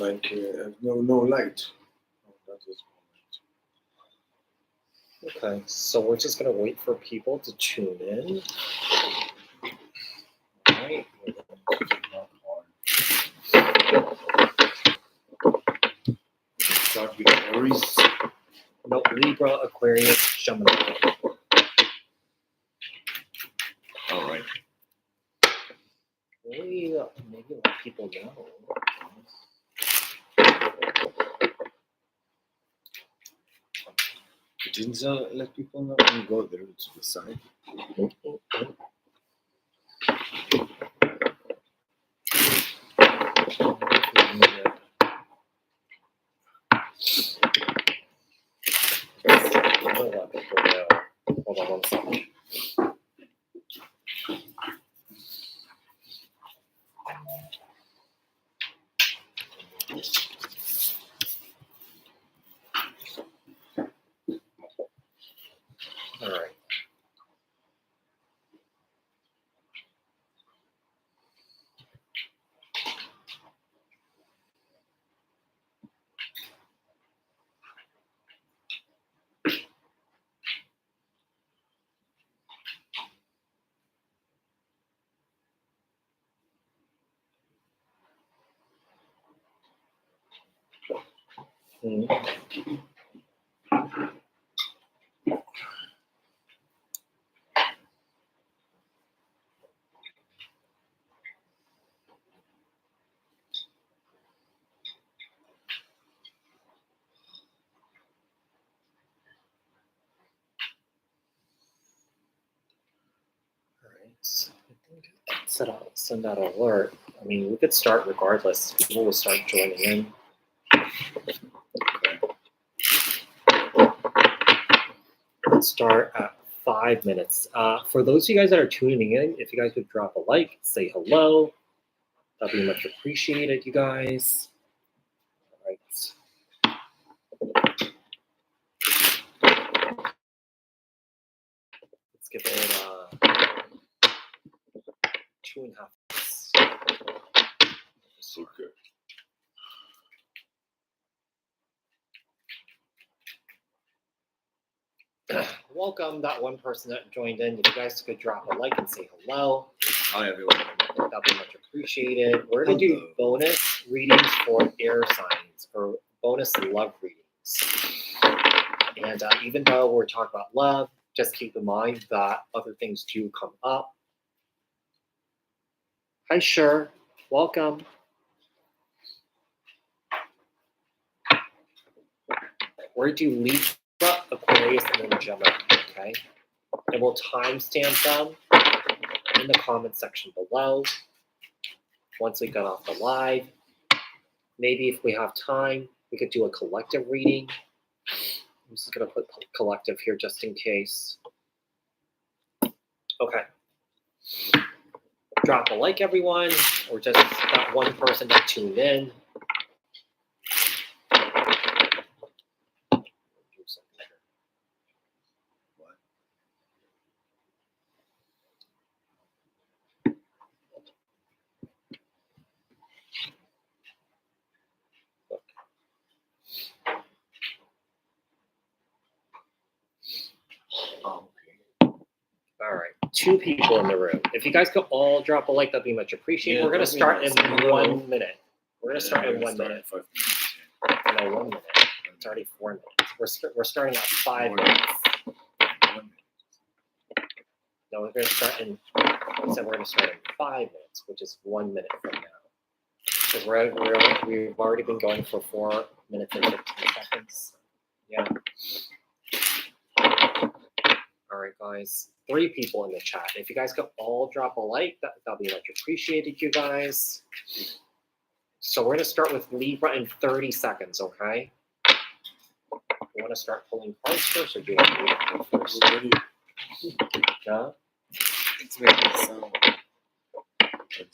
like no light. Oh, that is Okay, so we're just gonna wait for people to tune in. All right. start with Aries. No, Libra, Aquarius, Gemini. All right. Maybe let people know. You didn't let people know when you go there to the side. Hold on one second. All right. Send out an alert. I mean, we could start regardless. People will start joining in. Let's start at 5 minutes. For those of you guys that are tuning in, if you guys would drop a like, say hello, that'd be much appreciated, you guys. All right. Let's give it 2.5 minutes. Okay. Welcome, that one person that joined in. If you guys could drop a like and say hello, Hi, everyone. that'd be much appreciated. We're going to do bonus readings for air signs, or bonus love readings. And even though we're talking about love, just keep in mind that other things do come up. Hi, Sure. Welcome. We're going to do Libra, Aquarius, and then Gemini, okay? And we'll timestamp them in the comment section below once we get off the live. Maybe if we have time, we could do a collective reading. I'm just going to put collective here just in case. Okay. Drop a like, everyone, or just that one person that tuned in. All right, 2 people in the room. If you guys could all drop a like, that'd be much appreciated. Yeah, we're going to start in 1 minute. We're going to start in 1 minute. 5 No, 1 minute. It's already 4 minutes. We're starting at 5 minutes. No, we're going to start in. I said we're going to start in 5 minutes, which is 1 minute from now. Because we've already been going for 4 minutes and 15 seconds. Yeah. All right, guys. 3 people in the chat. If you guys could all drop a like, that'll be much appreciated, you guys. So we're going to start with Libra in 30 seconds, okay? You want to start pulling cards first, or do you want me to go first? Yeah? It's making sound. Okay.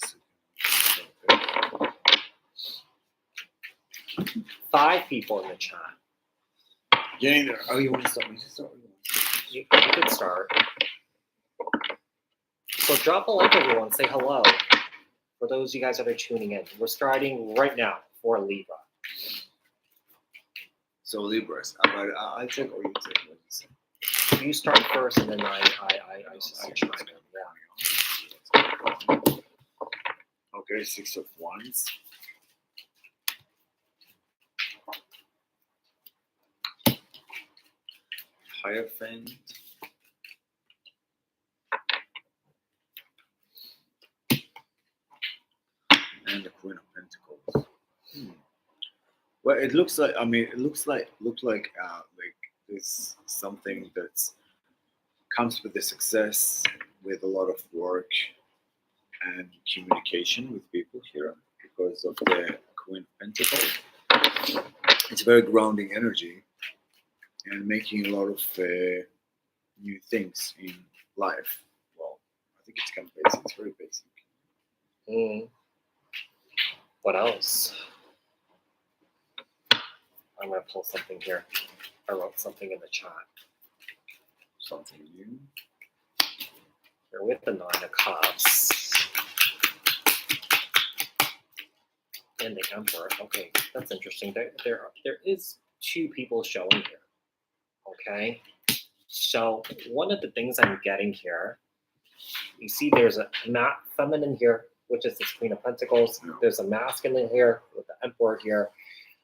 5 people in the chat. Get in there. Oh, you want to start? You could start. So drop a like, everyone. Say hello. For those of you guys that are tuning in, we're starting right now, or Libra. So Libras. I take or you take. What do you say? You start first, and then I chime in. Yeah. Okay, 6 of Wands. Hierophant. And the Queen of Pentacles. Well, it looks like. I mean, it looks like there's something that's comes with the success, with a lot of work and communication with people here because of the Queen of Pentacles. It's very grounding energy and making a lot of new things in life. Well, I think it's kind of basic. It's very basic. What else? I'm going to pull something here. I wrote something in the chat. Something new. Here with the 9 of Cups. And the Emperor. Okay, that's interesting. There is 2 people showing here. Okay? So one of the things I'm getting here, you see there's a feminine here, which is this Queen of Pentacles. There's a masculine here with the Emperor here.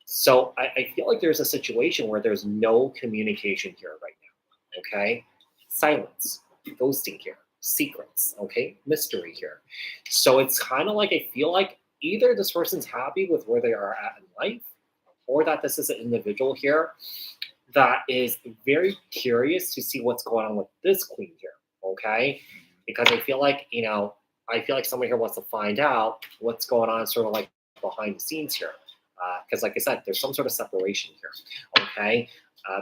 So I feel like there's a situation where there's no communication here right now. Okay? Silence, ghosting here, secrets, okay? Mystery here. So it's kind of like I feel like either this person's happy with where they are at in life, or that this is an individual here that is very curious to see what's going on with this queen here, okay? Because I feel like, I feel like someone here wants to find out what's going on sort of like behind the scenes here. Because like I said, there's some sort of separation here, okay?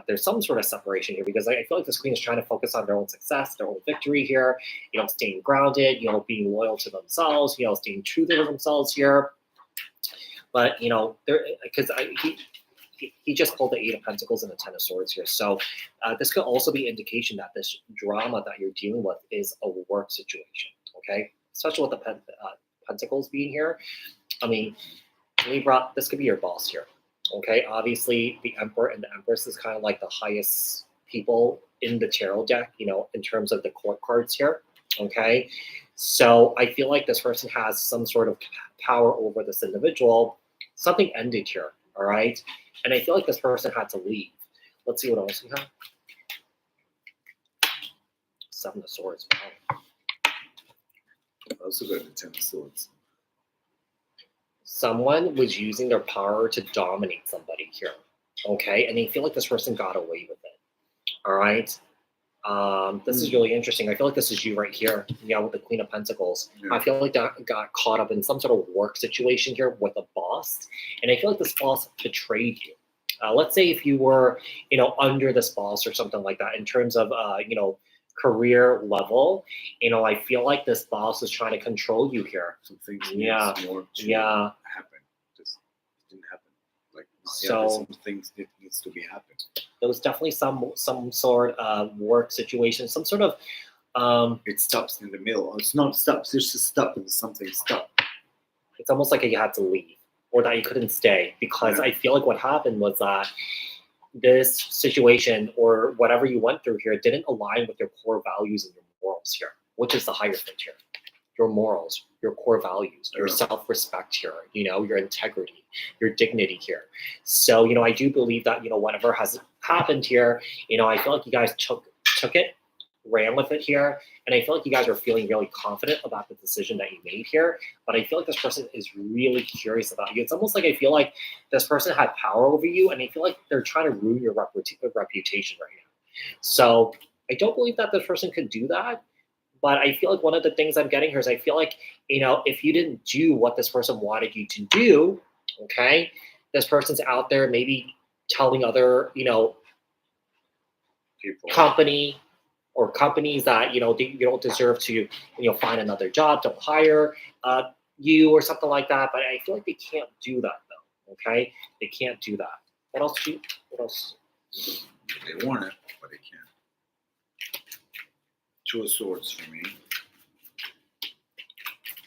There's some sort of separation here because I feel like this queen is trying to focus on their own success, their own victory here, staying grounded, being loyal to themselves, staying true to themselves here. But, because he just pulled the 8 of Pentacles and the 10 of Swords here. So this could also be indication that this drama that you're dealing with is a work situation, okay? Especially with the Pentacles being here. I mean, Libra, this could be your boss here, okay? Obviously, the Emperor and the Empress is kind of like the highest people in the tarot deck, in terms of the court cards here, okay? So I feel like this person has some sort of power over this individual. Something ended here, all right? And I feel like this person had to leave. Let's see what else we have. 7 of Swords, wow. I also got the 10 of Swords. Someone was using their power to dominate somebody here, okay? And they feel like this person got away with it, all right? This is really interesting. I feel like this is you right here, with the Queen of Pentacles. Yeah. I feel like that got caught up in some sort of work situation here with a boss, and I feel like this boss betrayed you. Let's say if you were, under this boss or something like that in terms of, career level, I feel like this boss is trying to control you here. Some things happen. Just didn't happen. Like so some things that needs to be happened. There was definitely some sort of work situation, some sort of it stops in the middle. It's not stops, it's just stop and something stopped. It's almost like you had to leave or that you couldn't stay because I feel like what happened was that this situation or whatever you went through here didn't align with your core values and your morals here, which is the Hierophant here. Your morals, your core values, your self-respect here, your integrity, your dignity here. So, I do believe that, whatever has happened here, I feel like you guys took it, ran with it here, and I feel like you guys are feeling really confident about the decision that you made here, but I feel like this person is really curious about you. It's almost like I feel like this person had power over you, and I feel like they're trying to ruin your reputation right now. So I don't believe that this person could do that, but I feel like one of the things I'm getting here is I feel like, if you didn't do what this person wanted you to do, okay, this person's out there maybe telling other, people, companies that, you don't deserve to, find another job, don't hire you or something like that. But I feel like they can't do that though, okay? They can't do that. What else? They want it, but they can't. 2 of Swords for me.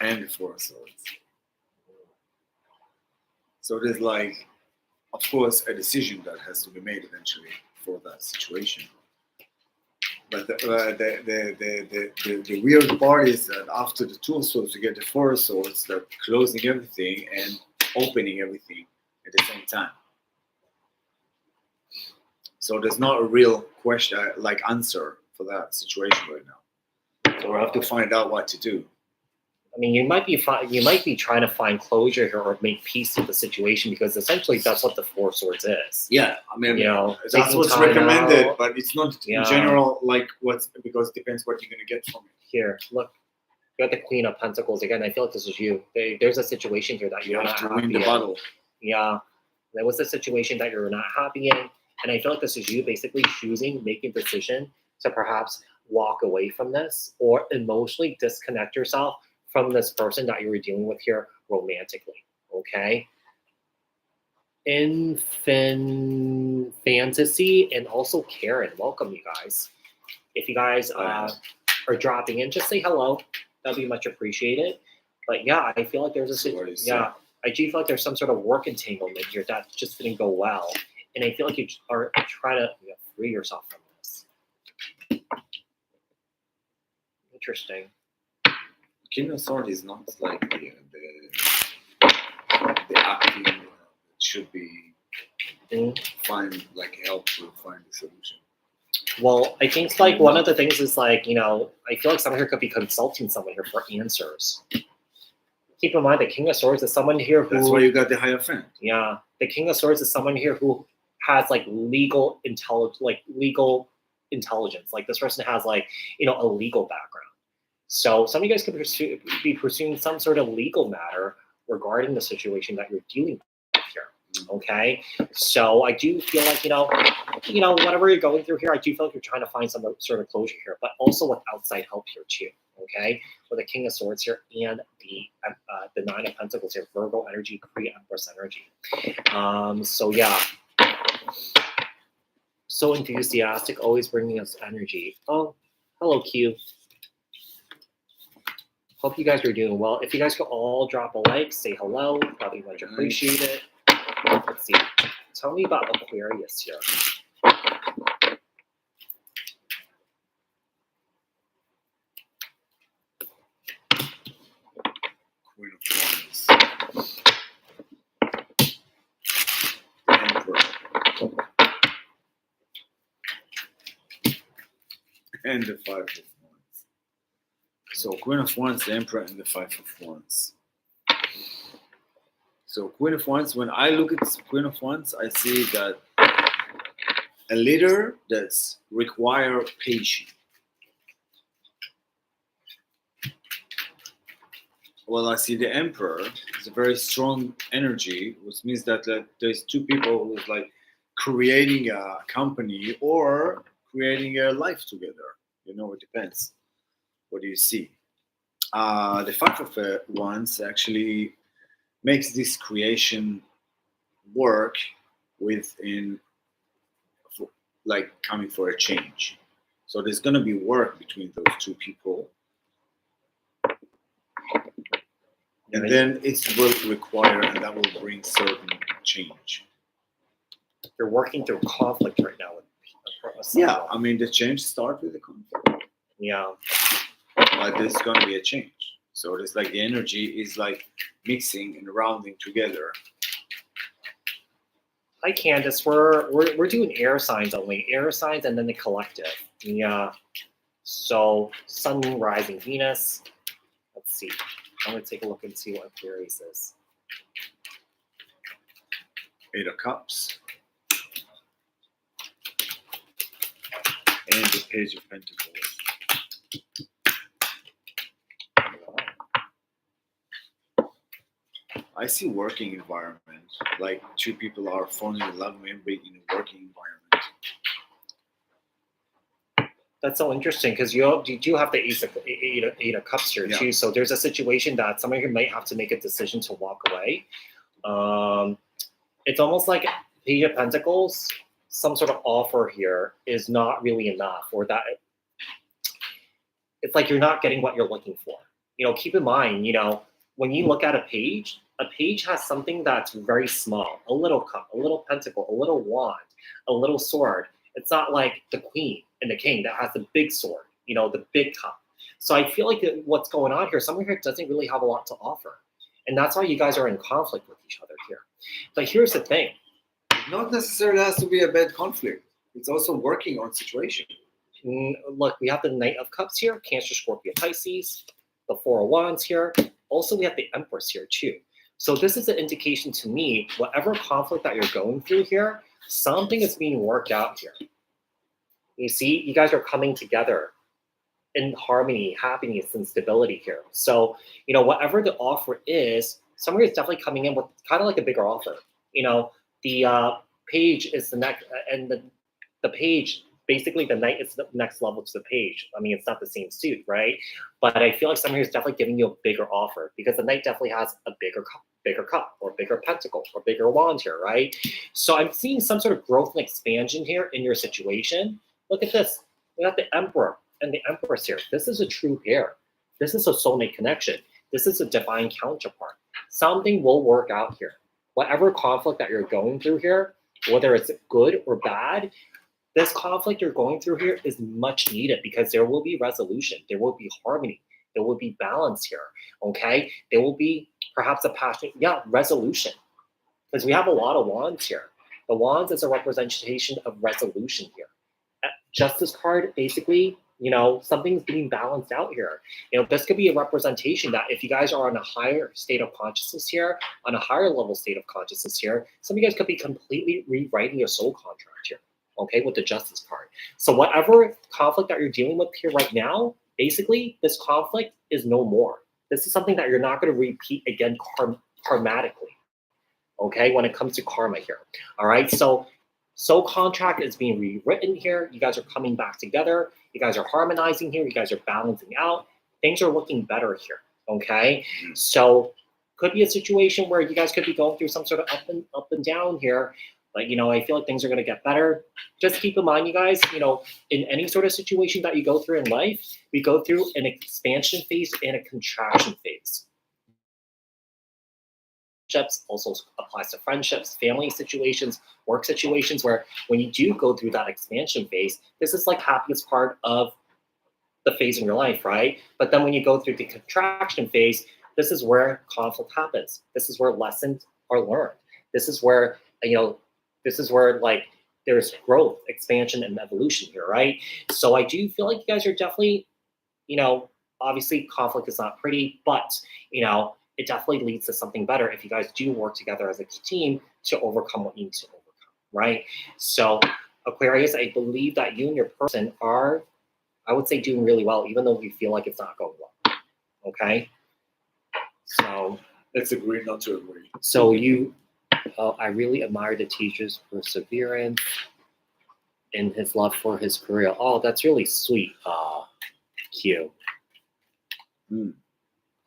And the 4 of Swords. So there's like, of course, a decision that has to be made eventually for that situation. But the weird part is that after the Two of Swords, you get the Four of Swords, that closing everything and opening everything at the same time. So there's not a real question, like answer for that situation right now. So we have to find out what to do. I mean, you might be trying to find closure here or make peace with the situation, because essentially that's what the Four of Swords is. Yeah, I mean, You know, that's taking what's time recommended, out. but it's not Yeah. in general like what's, because it depends what you're gonna get from it. Here, look, you got the Queen of Pentacles again. I feel like this is you. There's a situation here that You you're have not to win happy the in. battle. Yeah, there was a situation that you're not happy in, and I feel like this is you basically making a decision to perhaps walk away from this or emotionally disconnect yourself from this person that you were dealing with here romantically. Okay. Fantasy and also Karen, welcome you guys. If you guys are dropping in, just say hello. That'll be much appreciated. But yeah, I feel like there's I do feel like there's some sort of work entanglement here that just didn't go well, and I feel like you are trying to free yourself from this. Interesting. King of Swords is not like the acting should be find like help to find the solution. Well, I think like one of the things is like, I feel like someone here could be consulting someone here for answers. Keep in mind the King of Swords is someone here who. That's why you got the Hierophant. Yeah, the King of Swords is someone here who has like legal intelligence. Like this person has like a legal background. So some of you guys could be pursuing some sort of legal matter regarding the situation that you're dealing with here. Okay, so I do feel like whatever you're going through here, I do feel like you're trying to find some sort of closure here, but also with outside help here too. Okay, with the King of Swords here and the Nine of Pentacles here, Virgo energy, pre-Empress energy. So yeah, so enthusiastic, always bringing us energy. Oh, hello, Q. Hope you guys are doing well. If you guys could all drop a like, say hello, probably much appreciated. Let's see. Tell me about Aquarius here. Queen of Wands. Emperor. And the Five of Wands. So Queen of Wands, the Emperor, and the Five of Wands. So Queen of Wands, when I look at Queen of Wands, I see that a leader that's require patience. Well, I see the Emperor is a very strong energy, which means that there's two people who's like creating a company or creating a life together. It depends. What do you see? The Five of Wands actually makes this creation work within, like coming for a change. So there's going to be work between those two people. And then it will require, and that will bring certain change. You're working through conflict right now with Yeah, I mean, the change starts with the conflict. Yeah. But there's going to be a change. So it's like the energy is like mixing and rounding together. Hi, Candace. We're doing air signs only. Air signs and then the collective. Yeah. So Sun, Moon, Rising, Venus. Let's see. I'm going to take a look and see what Aquarius is. Eight of Cups. And the Page of Pentacles. I see working environment, like two people are falling in love and being in a working environment. That's so interesting because you do have the Eight of Cups here too. So there's a situation that somebody might have to make a decision to walk away. It's almost like Page of Pentacles, some sort of offer here is not really enough, or that it's like you're not getting what you're looking for. Keep in mind, when you look at a page, a page has something that's very small, a little cup, a little pentacle, a little wand, a little sword. It's not like the queen and the king that has the big sword, you know, the big cup. So I feel like what's going on here, someone here doesn't really have a lot to offer. And that's why you guys are in conflict with each other here. But here's the thing. Not necessarily has to be a bad conflict. It's also working on situation. Look, we have the Knight of Cups here, Cancer, Scorpio, Pisces, the Four of Wands here. Also, we have the Empress here too. So this is an indication to me, whatever conflict that you're going through here, something is being worked out here. You see, you guys are coming together in harmony, happiness, and stability here. So, you know, whatever the offer is, someone is definitely coming in with kind of like a bigger offer. You know, the page is the next, and the page, basically the knight is the next level to the page. I mean, it's not the same suit, right? But I feel like someone here is definitely giving you a bigger offer because the knight definitely has a bigger cup, or bigger pentacle, or bigger wand here, right? So I'm seeing some sort of growth and expansion here in your situation. Look at this. We got the Emperor and the Empress here. This is a true pair. This is a soulmate connection. This is a divine counterpart. Something will work out here. Whatever conflict that you're going through here, whether it's good or bad, this conflict you're going through here is much needed because there will be resolution. There will be harmony. There will be balance here, okay? There will be perhaps a passion, resolution. Because we have a lot of wands here. The wands is a representation of resolution here. Justice card, basically, you know, something's being balanced out here. You know, this could be a representation that if you guys are on a higher state of consciousness here, on a higher level state of consciousness here, some of you guys could be completely rewriting your soul contract here, okay, with the Justice card. So whatever conflict that you're dealing with here right now, basically, this conflict is no more. This is something that you're not going to repeat again karmatically, okay, when it comes to karma here, all right? So soul contract is being rewritten here. You guys are coming back together. You guys are harmonizing here. You guys are balancing out. Things are looking better here, okay? So could be a situation where you guys could be going through some sort of up and down here. But, you know, I feel like things are going to get better. Just keep in mind, you guys, you know, in any sort of situation that you go through in life, we go through an expansion phase and a contraction phase. Also applies to friendships, family situations, work situations, where when you do go through that expansion phase, this is like happiest part of the phase in your life, right? But then when you go through the contraction phase, this is where conflict happens. This is where lessons are learned. This is where, you know, this is where like there's growth, expansion, and evolution here, right? So I do feel like you guys are definitely, you know, obviously conflict is not pretty, but, you know, it definitely leads to something better if you guys do work together as a team to overcome what you need to overcome, right? So Aquarius, I believe that you and your person are, I would say, doing really well, even though you feel like it's not going well, okay? So let's agree not to agree. So you, I really admire the teacher's perseverance in his love for his career. Oh, that's really sweet. Cute.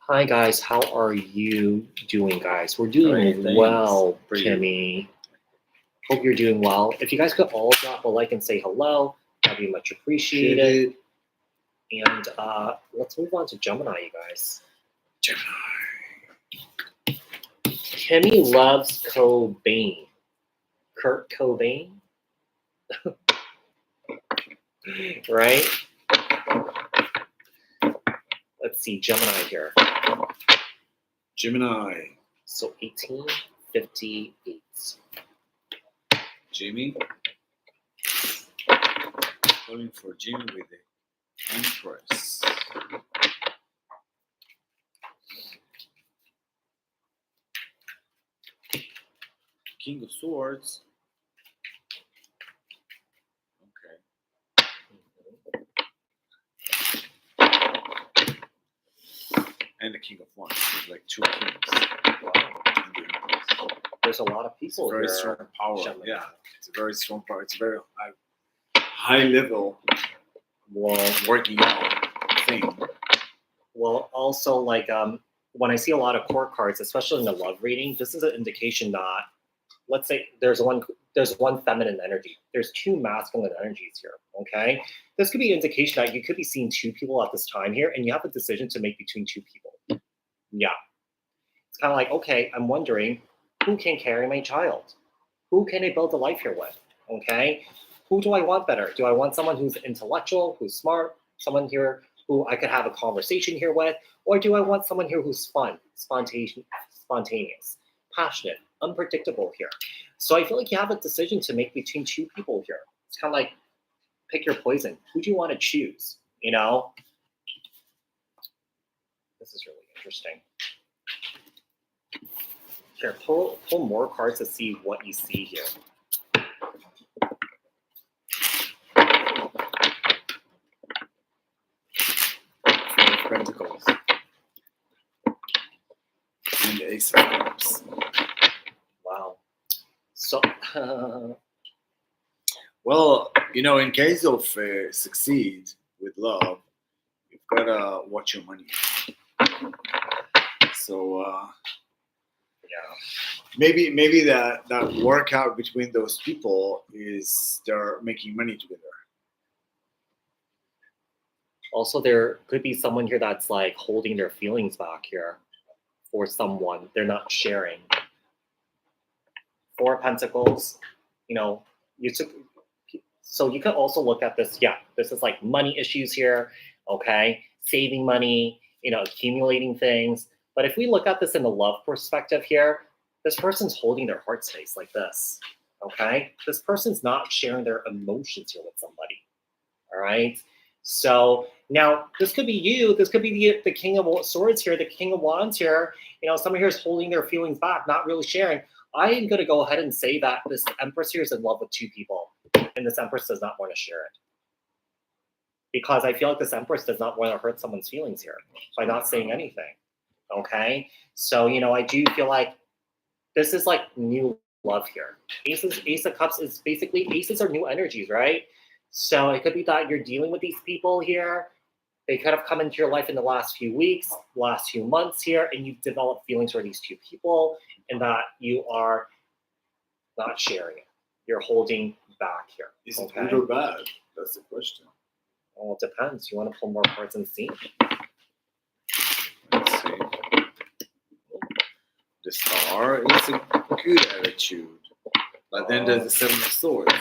Hi guys, how are you doing, guys? We're doing well, Kimmy. Hope you're doing well. If you guys could all drop a like and say hello, that'd be much appreciated. And let's move on to Gemini, you guys. Gemini. Kimmy loves Cobain. Kurt Cobain? Right? Let's see, Gemini here. Gemini. So 1858. Jimmy. Calling for Jimmy with the Empress. King of Swords. And the King of Wands. There's like two kings. Wow. There's a lot of people. Very strong power. Gemini. Yeah, it's a very strong power. It's a very high level. Working out thing. Well, also like when I see a lot of court cards, especially in the love reading, this is an indication that, let's say there's one feminine energy. There's two masculine energies here, okay? This could be an indication that you could be seeing two people at this time here, and you have a decision to make between two people. Yeah. It's kind of like, okay, I'm wondering who can carry my child? Who can I build a life here with? Okay, who do I want better? Do I want someone who's intellectual, who's smart, someone here who I could have a conversation here with, or do I want someone here who's fun, spontaneous, passionate, unpredictable here? So I feel like you have a decision to make between two people here. It's kind of like pick your poison. Who do you want to choose? You know, this is really interesting. Here, pull more cards to see what you see here. Five of Pentacles. And the Ace of Cups. Wow. So, well, you know, in case of succeed with love, you've got to watch your money. So, yeah. maybe that workout between those people is they're making money together. Also, there could be someone here that's like holding their feelings back here for someone. They're not sharing. Four of Pentacles, you know, so you could also look at this. Yeah, this is like money issues here. Okay, saving money, you know, accumulating things. But if we look at this in the love perspective here, this person's holding their heart space like this. Okay, this person's not sharing their emotions here with somebody. All right. So now this could be you. This could be the King of Swords here, the King of Wands here. You know, someone here is holding their feelings back, not really sharing. I am going to go ahead and say that this Empress here is in love with two people, and this Empress does not want to share it. Because I feel like this Empress does not want to hurt someone's feelings here by not saying anything. Okay? So, you know, I do feel like this is like new love here. Ace of Cups is basically, aces are new energies, right? So it could be that you're dealing with these people here. They could have come into your life in the last few weeks, last few months here, and you've developed feelings for these two people, and that you are not sharing it. You're holding back here. Is it good or bad? That's the question. Well, it depends. You want to pull more cards and see? Let's see. The Star is a good attitude. But then there's the Seven of Swords.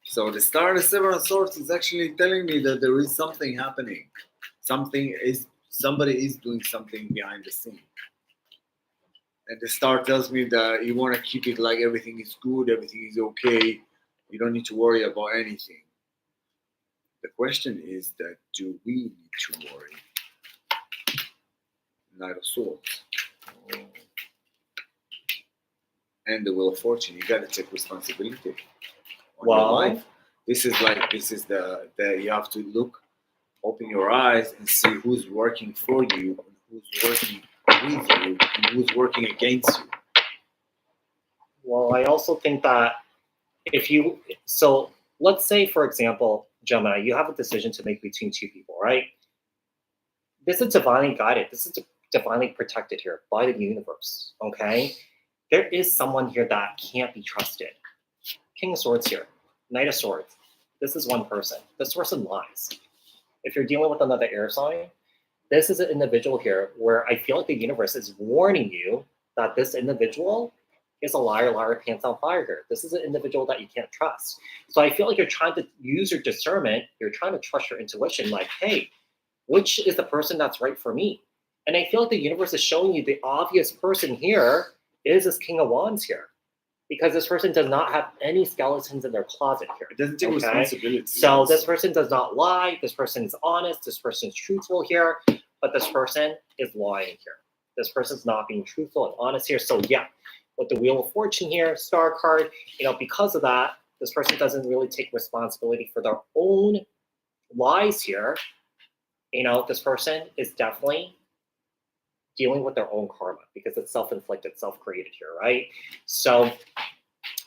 So the Star and the Seven of Swords is actually telling me that there is something happening. Somebody is doing something behind the scene. And the Star tells me that you want to keep it like everything is good, everything is okay. You don't need to worry about anything. The question is that do we need to worry? Knight of Swords. And the Wheel of Fortune. You got to take responsibility on your life. This is the you have to look, open your eyes and see who's working for you and who's working with you and who's working against you. Well, I also think that so let's say, for example, Gemini, you have a decision to make between two people, right? This is divinely guided. This is divinely protected here by the universe, okay? There is someone here that can't be trusted. King of Swords here, Knight of Swords. This is one person. This person lies. If you're dealing with another air sign, this is an individual here where I feel like the universe is warning you that this individual is a liar, pants on fire here. This is an individual that you can't trust. So I feel like you're trying to use your discernment. You're trying to trust your intuition. Like, hey, which is the person that's right for me? And I feel like the universe is showing you the obvious person here is this King of Wands here. Because this person does not have any skeletons in their closet here. It doesn't take responsibility. So this person does not lie. This person is honest. This person is truthful here. But this person is lying here. This person's not being truthful and honest here. So yeah, with the Wheel of Fortune here, Star card, you know, because of that, this person doesn't really take responsibility for their own lies here. You know, this person is definitely dealing with their own karma because it's self-inflicted, self-created here, right? So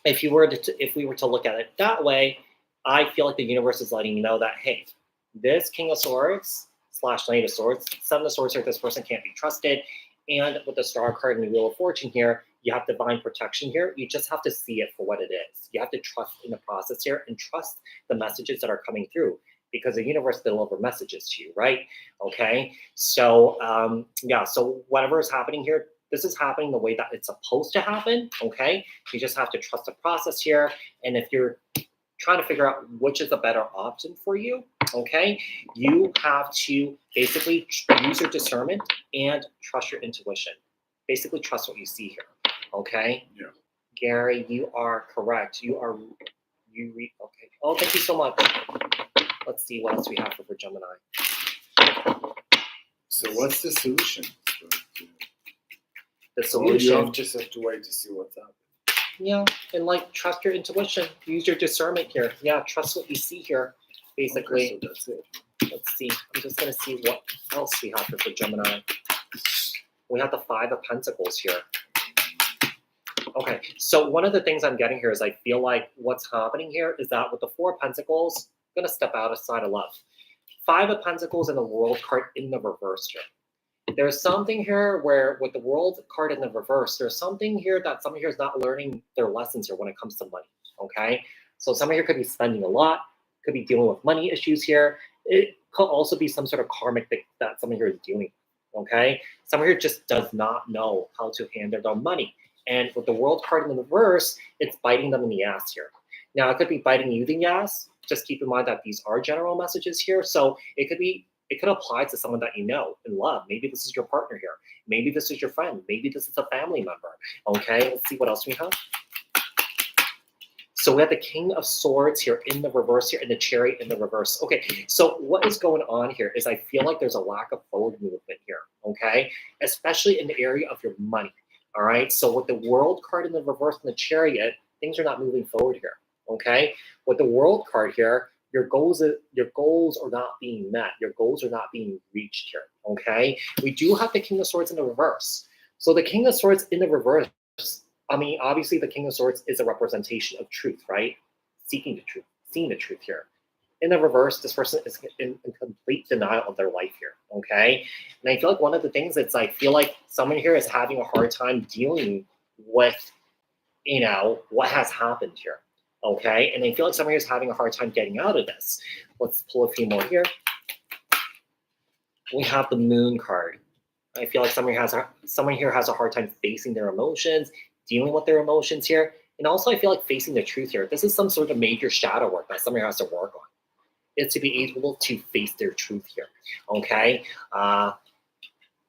if we were to look at it that way, I feel like the universe is letting you know that, hey, this King of Swords / Knight of Swords, Seven of Swords here, this person can't be trusted. And with the Star card and the Wheel of Fortune here, you have divine protection here. You just have to see it for what it is. You have to trust in the process here and trust the messages that are coming through. because the universe delivers messages to you, right? Okay, so yeah, so whatever is happening here, this is happening the way that it's supposed to happen, okay? You just have to trust the process here, and if you're trying to figure out which is the better option for you, okay, you have to basically use your discernment and trust your intuition. Basically trust what you see here, okay? Yeah. Gary, you are correct. Okay. Oh, thank you so much. Let's see what else we have for Gemini. So what's the solution? The Or solution, you just have to wait to see what's happening. yeah, and like trust your intuition. Use your discernment here. Yeah, trust what you see here. Basically, Okay, so that's it. let's see. I'm just gonna see what else we have for Gemini. We have the Five of Pentacles here. Okay, so one of the things I'm getting here is I feel like what's happening here is that with the Four of Pentacles, I'm gonna step outside of love. Five of Pentacles and the World card in the reverse here. There's something here where with the World card in the reverse, there's something here that someone here is not learning their lessons here when it comes to money, okay? So someone here could be spending a lot, could be dealing with money issues here. It could also be some sort of karmic thing that someone here is dealing with, okay? Someone here just does not know how to handle their money. And with the World card in the reverse, it's biting them in the ass here. Now, it could be biting you in the ass. Just keep in mind that these are general messages here. So it could apply to someone that you know and love. Maybe this is your partner here. Maybe this is your friend. Maybe this is a family member. Okay, let's see what else we have. So we have the King of Swords here in the reverse here and the Chariot in the reverse. Okay, so what is going on here is I feel like there's a lack of forward movement here, okay? Especially in the area of your money, all right? So with the World card in the reverse and the Chariot, things are not moving forward here, okay? With the World card here, your goals are not being met. Your goals are not being reached here, okay? We do have the King of Swords in the reverse. So the King of Swords in the reverse, I mean, obviously the King of Swords is a representation of truth, right? Seeking the truth, seeing the truth here. In the reverse, this person is in complete denial of their life here, okay? And I feel like one of the things that's I feel like someone here is having a hard time dealing with, you know, what has happened here, okay? And I feel like someone here is having a hard time getting out of this. Let's pull a few more here. We have the Moon card. I feel like someone here has a hard time facing their emotions, dealing with their emotions here. And also I feel like facing the truth here. This is some sort of major shadow work that someone here has to work on. It's to be able to face their truth here, okay? I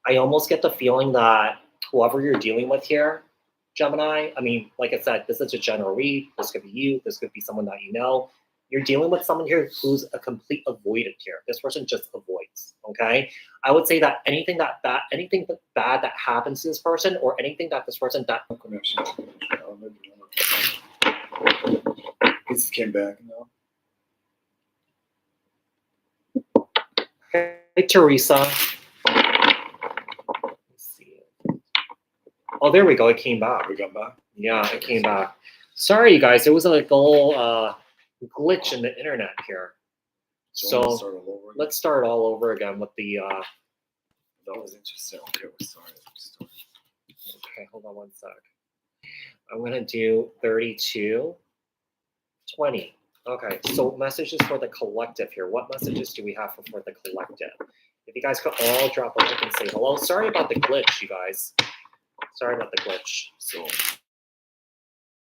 almost get the feeling that whoever you're dealing with here, Gemini, I mean, like I said, this is a general read. This could be you. This could be someone that you know. You're dealing with someone here who's a complete avoidant here. This person just avoids, okay? I would say that anything bad that happens to this person or anything that this person that... Connection. This came back now. Hey, Teresa. Let's see. Oh, there we go. It came back. We got back? Yeah, it came back. Sorry, you guys. There was like a little glitch in the internet here. So let's start all over again with the... That was interesting. Okay, we're sorry. Okay, hold on one sec. I'm going to do 32, 20. Okay, so messages for the collective here. What messages do we have for the collective? If you guys could all drop a like and say hello. Sorry about the glitch, you guys. Sorry about the glitch. So,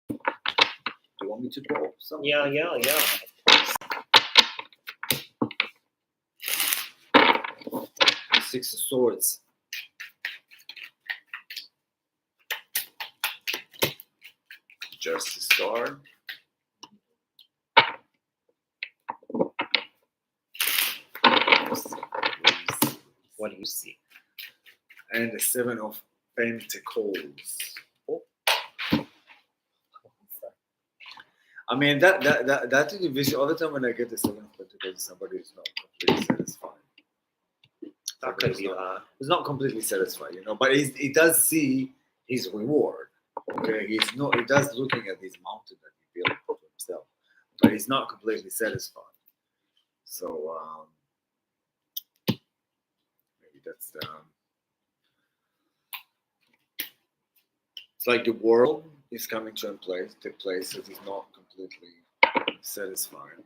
do you want me to draw something? Yeah. Six of Swords. Just to start. What do you see? And the Seven of Pentacles. Oh. I mean that individual. All the time when I get the Seven of Pentacles, somebody is not completely satisfied. That could be that. He's not completely satisfied, you know, but he does see his reward. Okay, he does looking at this mountain that he built for himself, but he's not completely satisfied. So maybe that's the. It's like the world is coming to a place that he's not completely satisfied.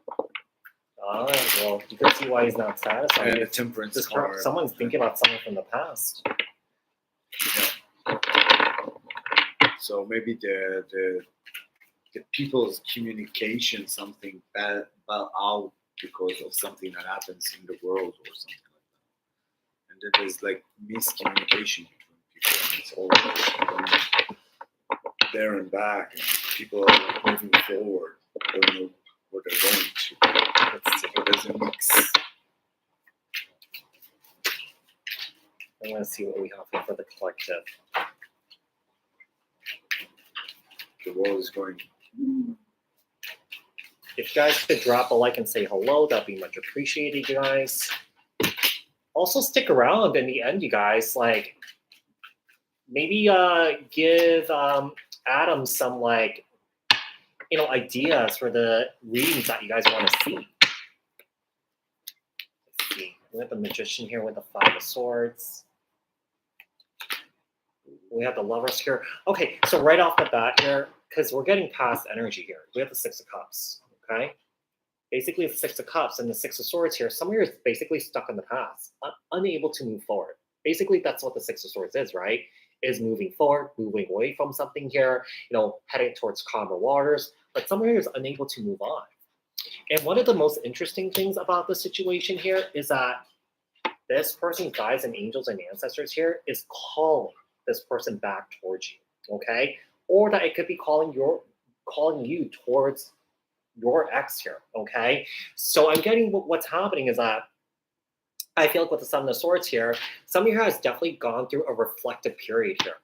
Ah, well, you can see why he's not satisfied. And the Temperance card. Someone's thinking about someone from the past. Yeah. So maybe the people's communication, something bad out because of something that happens in the world or something like that. And then there's like miscommunication between people, and it's all going there and back, and people are like moving forward, don't know where they're going to. Let's see. So there's a mix. I want to see what we have here for the collective. The world is going. If you guys could drop a like and say hello, that'd be much appreciated, you guys. Also, stick around in the end, you guys. Like, maybe give Adam some, like, ideas for the readings that you guys want to see. Let's see. We have the Magician here with the Five of Swords. We have the Lovers here. Okay, so right off the bat here, because we're getting past energy here, we have the Six of Cups, okay? Basically, the Six of Cups and the Six of Swords here, some of you are basically stuck in the past, unable to move forward. Basically, that's what the Six of Swords is, right? Is moving forward, moving away from something here, heading towards calmer waters, but some of you is unable to move on. And one of the most interesting things about the situation here is that this person's guides and angels and ancestors here is calling this person back towards you, okay? Or that it could be calling you towards your ex here, okay? So I'm getting what's happening is that I feel like with the Seven of Swords here, some of you has definitely gone through a reflective period here,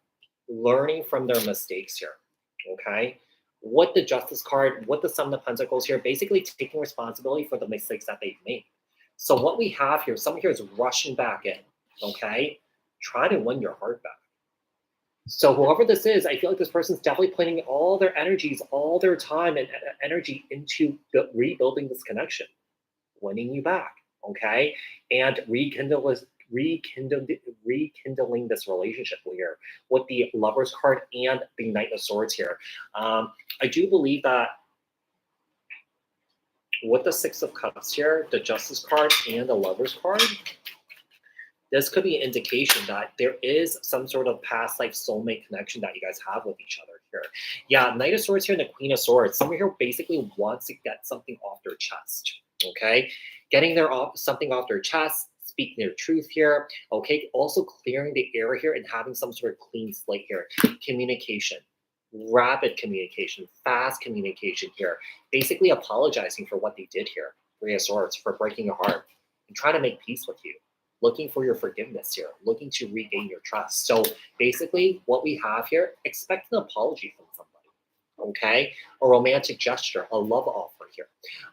learning from their mistakes here, okay? With the Justice card, with the Seven of Pentacles here, basically taking responsibility for the mistakes that they've made. So what we have here, some of you is rushing back in, okay? Try to win your heart back. So whoever this is, I feel like this person's definitely putting all their energies, all their time and energy into rebuilding this connection, winning you back, okay? And rekindling this relationship here with the Lovers card and the Knight of Swords here. I do believe that with the Six of Cups here, the Justice card and the Lovers card, this could be an indication that there is some sort of past life soulmate connection that you guys have with each other here. Yeah, Knight of Swords here and the Queen of Swords. Someone here basically wants to get something off their chest, okay? Getting something off their chest, speaking their truth here, okay? Also clearing the air here and having some sort of clean slate here. Communication, rapid communication, fast communication here. Basically apologizing for what they did here, Three of Swords, for breaking your heart and trying to make peace with you. Looking for your forgiveness here, looking to regain your trust. So basically what we have here, expect an apology from somebody, okay? A romantic gesture, a love offer here,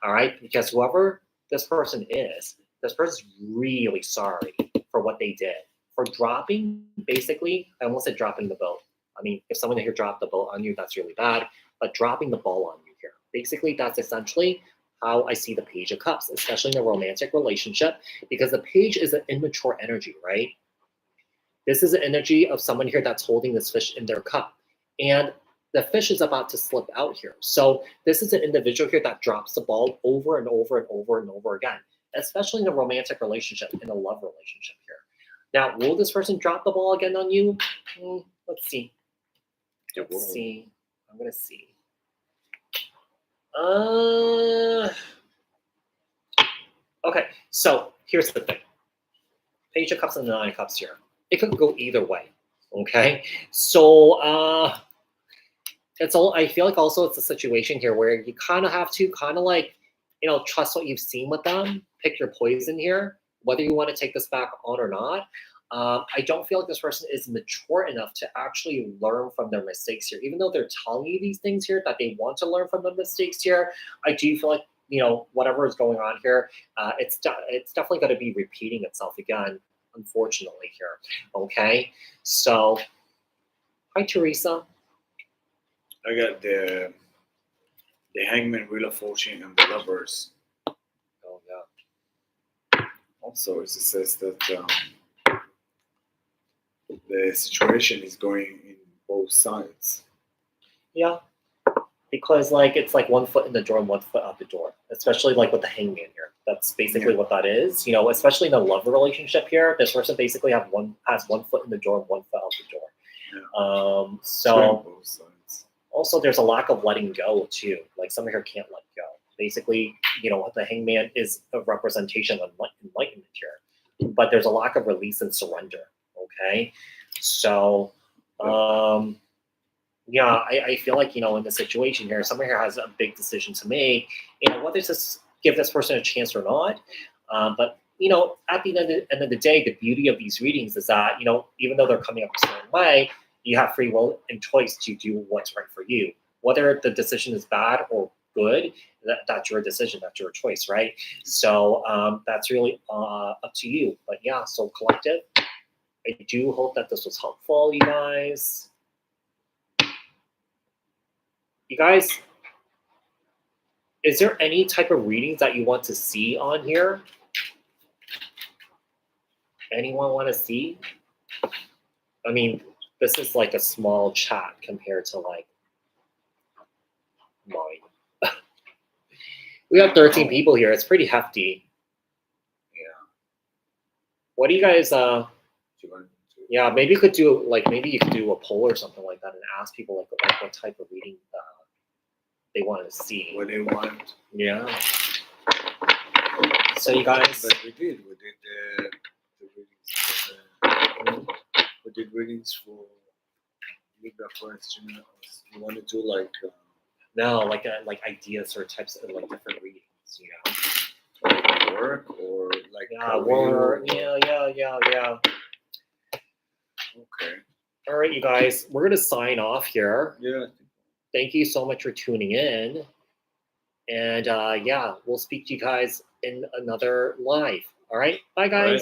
all right? Because whoever this person is really sorry for what they did, for dropping, basically, I almost said dropping the boat. I mean, if someone here dropped the boat on you, that's really bad, but dropping the ball on you here. Basically, that's essentially how I see the Page of Cups, especially in a romantic relationship, because the Page is an immature energy, right? This is an energy of someone here that's holding this fish in their cup, and the fish is about to slip out here. So this is an individual here that drops the ball over and over and over and over again, especially in a romantic relationship, in a love relationship here. Now, will this person drop the ball again on you? Let's see. Let's see. I'm going to see. Okay, so here's the thing. Page of Cups and the Nine of Cups here. It could go either way, okay? So it's all, I feel like also it's a situation here where you kind of have to trust what you've seen with them, pick your poison here, whether you want to take this back on or not. I don't feel like this person is mature enough to actually learn from their mistakes here. Even though they're telling you these things here, that they want to learn from the mistakes here, I do feel like, whatever is going on here, it's definitely going to be repeating itself again, unfortunately here, okay? So, hi, Teresa. I got the Hangman, Wheel of Fortune, and the Lovers. Oh, yeah. Also, it says that the situation is going in both sides. Yeah. because like it's like 1 foot in the door and 1 foot out the door, especially like with the hangman here. That's basically what that is. You know, especially in a love relationship here, this person basically has 1 foot in the door and 1 foot out the door. Yeah. So both sides. also there's a lack of letting go too. Like someone here can't let go. Basically, you know, the hangman is a representation of enlightenment here, but there's a lack of release and surrender. Okay, so yeah, I feel like, you know, in the situation here, someone here has a big decision to make. You know, whether it's give this person a chance or not. But, you know, at the end of the day, the beauty of these readings is that, you know, even though they're coming up a certain way, you have free will and choice to do what's right for you. Whether the decision is bad or good, that's your decision, that's your choice, right? So that's really up to you. But yeah, so collective, I do hope that this was helpful, you guys. You guys, is there any type of readings that you want to see on here? Anyone want to see? I mean, this is like a small chat compared to like mine. We have 13 people here. It's pretty hefty. Yeah. What do you guys yeah, maybe you could do like maybe you could do a poll or something like that and ask people like what type of reading they want to see. What they want. Yeah. So you guys. But we did the readings. We did readings for Libra, Aquarius, Gemini. You want to do like. No, like ideas or types of like different readings, you know. Like work or like. Yeah, work. Yeah. Okay. All right, you guys, we're gonna sign off here. Yeah. Thank you so much for tuning in. And yeah, we'll speak to you guys in another live. All right. Bye, guys. All right.